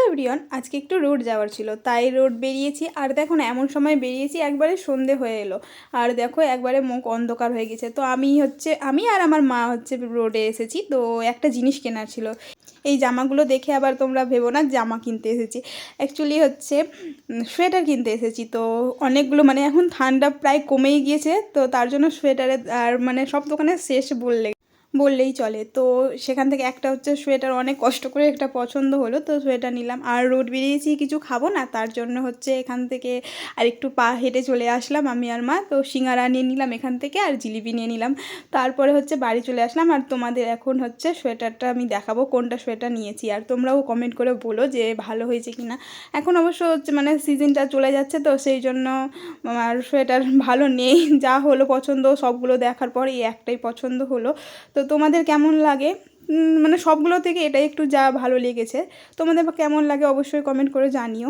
Everyone, আজকে একটু road যাওয়ার ছিল, তাই রোড বেরিয়েছি। আর দেখো না, এমন সময় বেরিয়েছি একবারে সন্ধে হয়ে এলো। আর দেখো একবারে মুখ অন্ধকার হয়ে গেছে। তো আমি আর আমার মা রোডে এসেছি। তো একটা জিনিস কেনার ছিল। এই জামাগুলো দেখে আবার তোমরা ভেবো না জামা কিনতে এসেছি। অ্যাকচুয়ালি সোয়েটার কিনতে এসেছি। তো অনেকগুলো এখন ঠান্ডা প্রায় কমেই গিয়েছে, তো তার জন্য সোয়েটারের আর সব দোকানে শেষ বললেই চলে। তো সেখান থেকে একটা সোয়েটার অনেক কষ্ট করে একটা পছন্দ হলো, তো সোয়েটার নিলাম। আর রোড বেরিয়েছি, কিছু খাবো না, তার জন্য এখান থেকে আর একটু পা হেঁটে চলে আসলাম আমি আর মা। তো সিঙ্গারা নিয়ে নিলাম এখান থেকে, আর জিলিপি নিয়ে নিলাম। তারপরে বাড়ি চলে আসলাম। আর তোমাদের এখন সোয়েটারটা আমি দেখাবো কোনটা সোয়েটার নিয়েছি। আর তোমরাও কমেন্ট করে বলো যে ভালো হয়েছে কি না। এখন অবশ্য সিজনটা চলে যাচ্ছে, তো সেই জন্য আর সোয়েটার ভালো নেই। যা হলো পছন্দ, সবগুলো দেখার পর এই একটাই পছন্দ হলো। তো তোমাদের কেমন লাগে? সবগুলো থেকে এটাই একটু যা ভালো লেগেছে। তোমাদের কেমন লাগে অবশ্যই কমেন্ট করে জানিও।